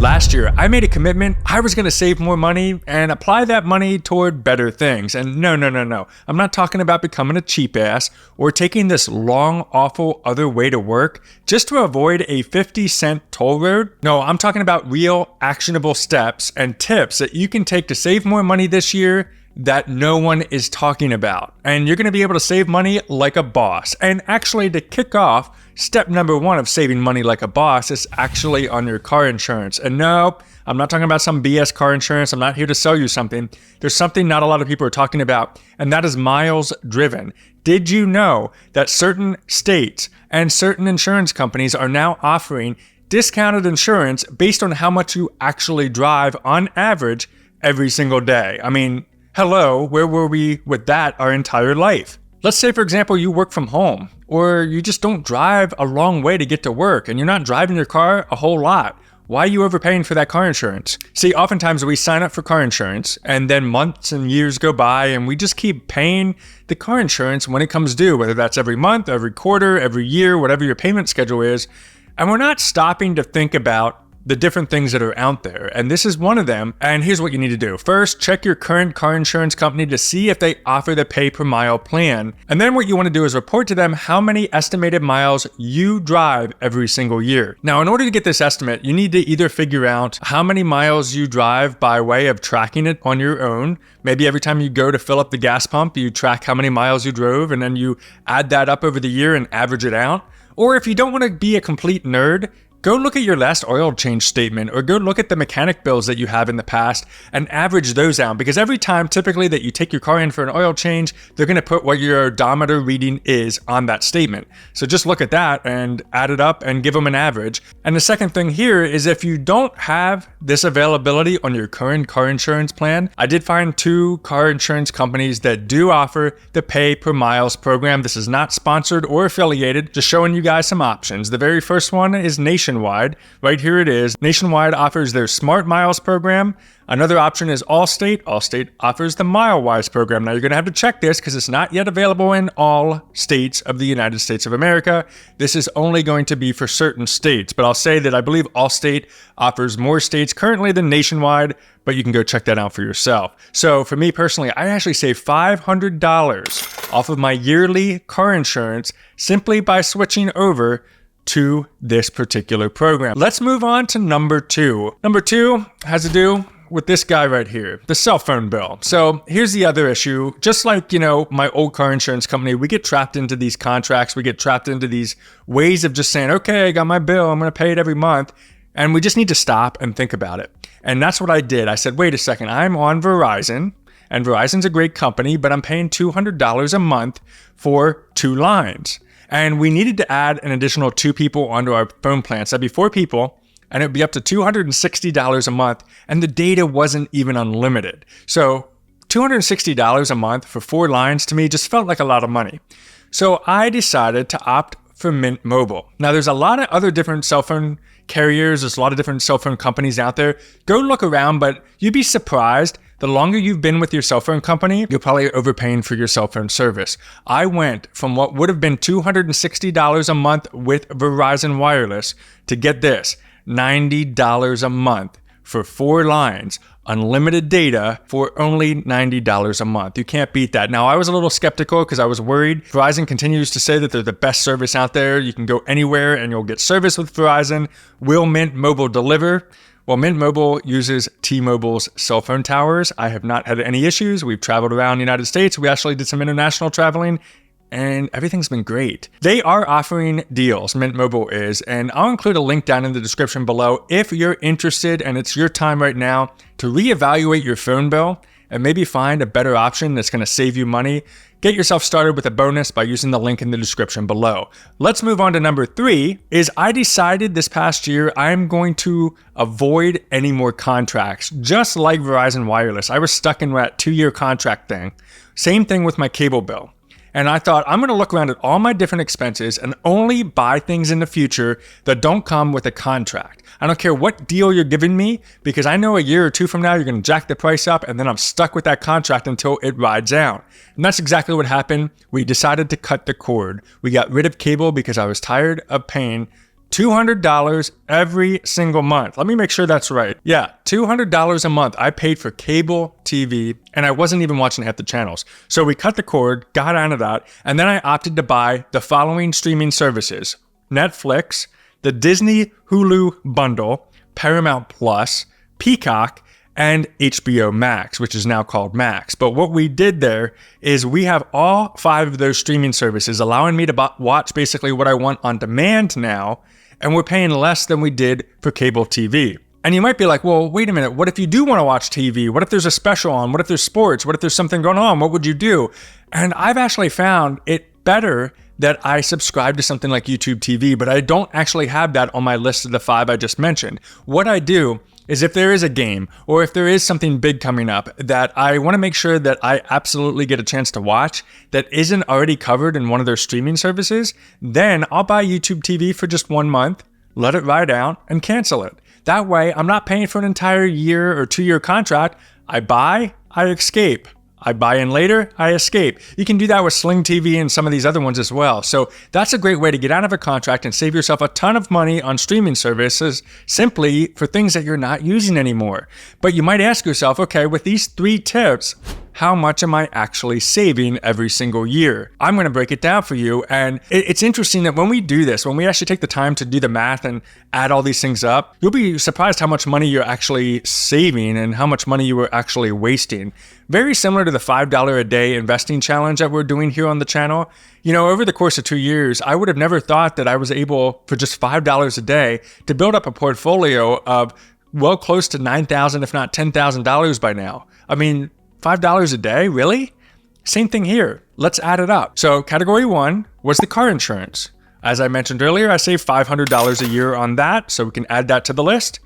Last year, I made a commitment I was going to save more money and apply that money toward better things. And no. I'm not talking about becoming a cheap ass or taking this long, awful other way to work just to avoid a 50-cent toll road. No, I'm talking about real, actionable steps and tips that you can take to save more money this year that no one is talking about. And you're going to be able to save money like a boss. And actually, to kick off, step number 1 of saving money like a boss is actually on your car insurance. And no, I'm not talking about some BS car insurance. I'm not here to sell you something. There's something not a lot of people are talking about, and that is miles driven. Did you know that certain states and certain insurance companies are now offering discounted insurance based on how much you actually drive on average every single day? I mean, hello, where were we with that our entire life? Let's say, for example, you work from home, or you just don't drive a long way to get to work, and you're not driving your car a whole lot. Why are you overpaying for that car insurance? See, oftentimes we sign up for car insurance, and then months and years go by, and we just keep paying the car insurance when it comes due, whether that's every month, every quarter, every year, whatever your payment schedule is. And we're not stopping to think about the different things that are out there. And this is one of them. And here's what you need to do. First, check your current car insurance company to see if they offer the pay per mile plan. And then what you want to do is report to them how many estimated miles you drive every single year. Now, in order to get this estimate, you need to either figure out how many miles you drive by way of tracking it on your own. Maybe every time you go to fill up the gas pump, you track how many miles you drove, and then you add that up over the year and average it out. Or if you don't want to be a complete nerd, go look at your last oil change statement, or go look at the mechanic bills that you have in the past and average those out. Because every time typically that you take your car in for an oil change, they're going to put what your odometer reading is on that statement. So just look at that and add it up and give them an average. And the second thing here is, if you don't have this availability on your current car insurance plan, I did find 2 car insurance companies that do offer the pay per miles program. This is not sponsored or affiliated, just showing you guys some options. The very first one is Nationwide. Right here it is. Nationwide offers their Smart Miles program. Another option is Allstate. Allstate offers the MileWise program. Now, you're going to have to check this because it's not yet available in all states of the United States of America. This is only going to be for certain states. But I'll say that I believe Allstate offers more states currently than Nationwide, but you can go check that out for yourself. So for me personally, I actually save $500 off of my yearly car insurance simply by switching over to this particular program. Let's move on to number 2. Number 2 has to do with this guy right here, the cell phone bill. So here's the other issue. Just like, my old car insurance company, we get trapped into these contracts. We get trapped into these ways of just saying, okay, I got my bill, I'm going to pay it every month. And we just need to stop and think about it. And that's what I did. I said, wait a second, I'm on Verizon, and Verizon's a great company, but I'm paying $200 a month for 2 lines. And we needed to add an additional 2 people onto our phone plan. So that'd be 4 people, and it'd be up to $260 a month, and the data wasn't even unlimited. So $260 a month for 4 lines to me just felt like a lot of money. So I decided to opt for Mint Mobile. Now, there's a lot of other different cell phone carriers. There's a lot of different cell phone companies out there. Go look around, but you'd be surprised. The longer you've been with your cell phone company, you're probably overpaying for your cell phone service. I went from what would have been $260 a month with Verizon Wireless to, get this, $90 a month for 4 lines, unlimited data for only $90 a month. You can't beat that. Now, I was a little skeptical because I was worried. Verizon continues to say that they're the best service out there. You can go anywhere and you'll get service with Verizon. Will Mint Mobile deliver? Well, Mint Mobile uses T-Mobile's cell phone towers. I have not had any issues. We've traveled around the United States. We actually did some international traveling, and everything's been great. They are offering deals, Mint Mobile is, and I'll include a link down in the description below if you're interested and it's your time right now to reevaluate your phone bill and maybe find a better option that's going to save you money. Get yourself started with a bonus by using the link in the description below. Let's move on to number 3. I decided this past year I'm going to avoid any more contracts, just like Verizon Wireless. I was stuck in that 2-year contract thing. Same thing with my cable bill. And I thought, I'm going to look around at all my different expenses and only buy things in the future that don't come with a contract. I don't care what deal you're giving me, because I know a year or 2 from now, you're going to jack the price up, and then I'm stuck with that contract until it rides out. And that's exactly what happened. We decided to cut the cord. We got rid of cable because I was tired of paying $200 every single month. Let me make sure that's right. Yeah, $200 a month I paid for cable TV, and I wasn't even watching half the channels. So we cut the cord, got out of that, and then I opted to buy the following streaming services: Netflix, the Disney Hulu bundle, Paramount Plus, Peacock, and HBO Max, which is now called Max. But what we did there is we have all 5 of those streaming services, allowing me to watch basically what I want on demand now, and we're paying less than we did for cable TV. And you might be like, well, wait a minute, what if you do want to watch TV? What if there's a special on? What if there's sports? What if there's something going on? What would you do? And I've actually found it better that I subscribe to something like YouTube TV, but I don't actually have that on my list of the 5 I just mentioned. What I do is if there is a game or if there is something big coming up that I want to make sure that I absolutely get a chance to watch that isn't already covered in one of their streaming services, then I'll buy YouTube TV for just 1 month, let it ride out, and cancel it. That way, I'm not paying for an entire year or 2-year contract. I buy, I escape. I buy in later, I escape. You can do that with Sling TV and some of these other ones as well. So that's a great way to get out of a contract and save yourself a ton of money on streaming services simply for things that you're not using anymore. But you might ask yourself, okay, with these 3 tips, how much am I actually saving every single year? I'm going to break it down for you. And it's interesting that when we do this, when we actually take the time to do the math and add all these things up, you'll be surprised how much money you're actually saving and how much money you were actually wasting. Very similar to the $5 a day investing challenge that we're doing here on the channel. You know, over the course of 2 years, I would have never thought that I was able, for just $5 a day, to build up a portfolio of well close to $9,000, if not $10,000 by now. I mean, $5 a day, really? Same thing here. Let's add it up. So category 1 was the car insurance. As I mentioned earlier, I saved $500 a year on that, so we can add that to the list.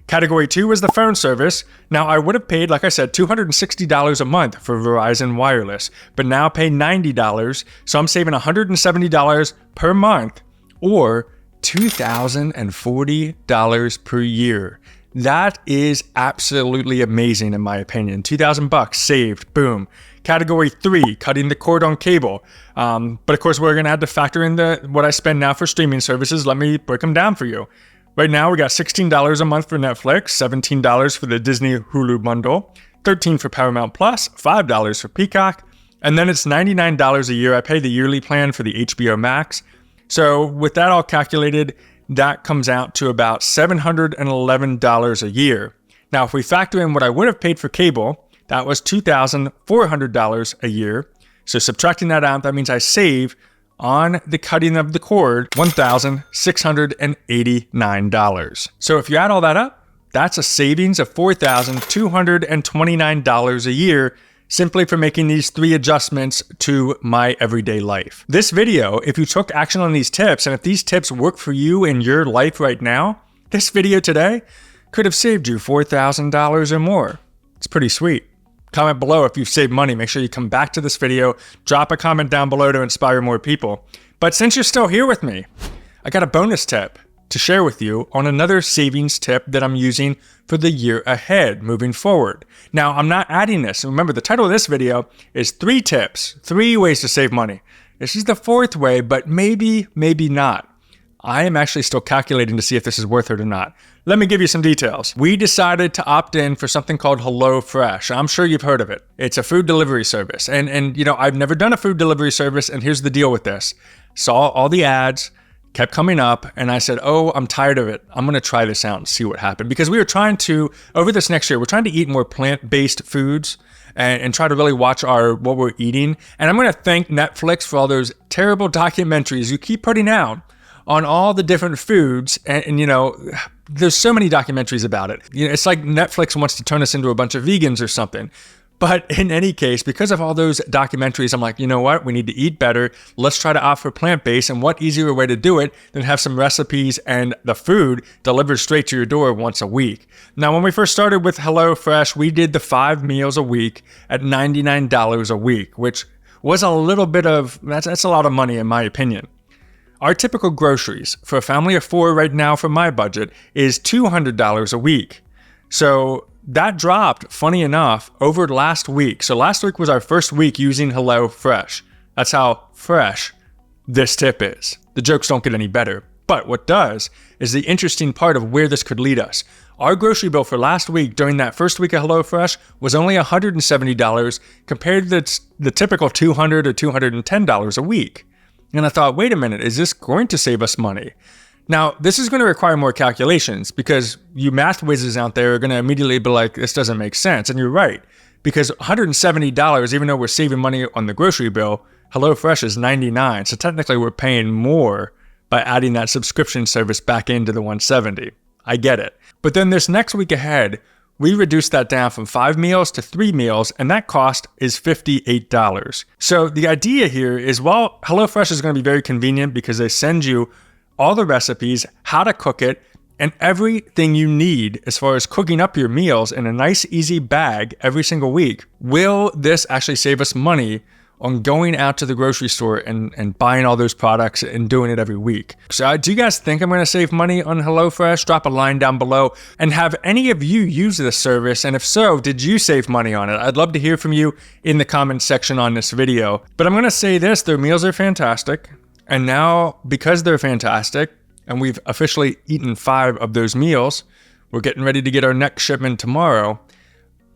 Category 2 was the phone service. Now, I would have paid, like I said, $260 a month for Verizon Wireless, but now pay $90, so I'm saving $170 per month, or $2,040 per year. That is absolutely amazing in my opinion. $2,000 saved, boom. Category 3, cutting the cord on cable. But of course, we're gonna have to factor in what I spend now for streaming services. Let me break them down for you. Right now, we got $16 a month for Netflix, $17 for the Disney Hulu bundle, $13 for Paramount Plus, $5 for Peacock, and then it's $99 a year. I pay the yearly plan for the HBO Max. So with that all calculated, that comes out to about $711 a year. Now, if we factor in what I would have paid for cable, that was $2,400 a year. So subtracting that out, that means I save on the cutting of the cord $1,689. So if you add all that up, that's a savings of $4,229 a year simply for making these 3 adjustments to my everyday life. This video, if you took action on these tips, and if these tips work for you in your life right now, this video today could have saved you $4,000 or more. It's pretty sweet. Comment below if you've saved money. Make sure you come back to this video, drop a comment down below to inspire more people. But since you're still here with me, I got a bonus tip to share with you on another savings tip that I'm using for the year ahead moving forward. Now, I'm not adding this. Remember, the title of this video is 3 tips, 3 ways to save money. This is the 4th way, but maybe not. I am actually still calculating to see if this is worth it or not. Let me give you some details. We decided to opt in for something called HelloFresh. I'm sure you've heard of it. It's a food delivery service. And you know, I've never done a food delivery service, and here's the deal with this. Saw all the ads, kept coming up, and I said, oh, I'm tired of it. I'm gonna try this out and see what happened. Because we were trying to, over this next year, we're trying to eat more plant-based foods and try to really watch what we're eating. And I'm gonna thank Netflix for all those terrible documentaries you keep putting out on all the different foods. And you know, there's so many documentaries about it. You know, it's like Netflix wants to turn us into a bunch of vegans or something. But in any case, because of all those documentaries, I'm like, you know what? We need to eat better. Let's try to opt for plant-based. And what easier way to do it than have some recipes and the food delivered straight to your door once a week. Now, when we first started with HelloFresh, we did the 5 meals a week at $99 a week, which was a little bit of, that's a lot of money in my opinion. Our typical groceries for a family of 4 right now for my budget is $200 a week. So that dropped, funny enough, over last week. So last week was our first week using HelloFresh. That's how fresh this tip is. The jokes don't get any better. But what does is the interesting part of where this could lead us. Our grocery bill for last week during that first week of HelloFresh was only $170 compared to the typical $200 or $210 a week. And I thought, wait a minute, is this going to save us money? Now, this is going to require more calculations because you math whizzes out there are going to immediately be like, this doesn't make sense. And you're right, because $170, even though we're saving money on the grocery bill, HelloFresh is $99. So technically we're paying more by adding that subscription service back into the $170. I get it. But then this next week ahead, we reduced that down from 5 meals to 3 meals, and that cost is $58. So the idea here is, while HelloFresh is going to be very convenient because they send you all the recipes, how to cook it, and everything you need as far as cooking up your meals in a nice, easy bag every single week, will this actually save us money on going out to the grocery store and buying all those products and doing it every week? So do you guys think I'm going to save money on HelloFresh? Drop a line down below. And have any of you used this service? And if so, did you save money on it? I'd love to hear from you in the comments section on this video. But I'm going to say this, their meals are fantastic. And now, because they're fantastic, and we've officially eaten 5 of those meals, we're getting ready to get our next shipment tomorrow.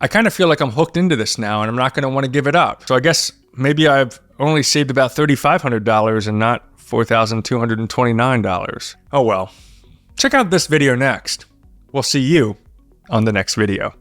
I kind of feel like I'm hooked into this now, and I'm not going to want to give it up. So I guess maybe I've only saved about $3,500 and not $4,229. Oh well. Check out this video next. We'll see you on the next video.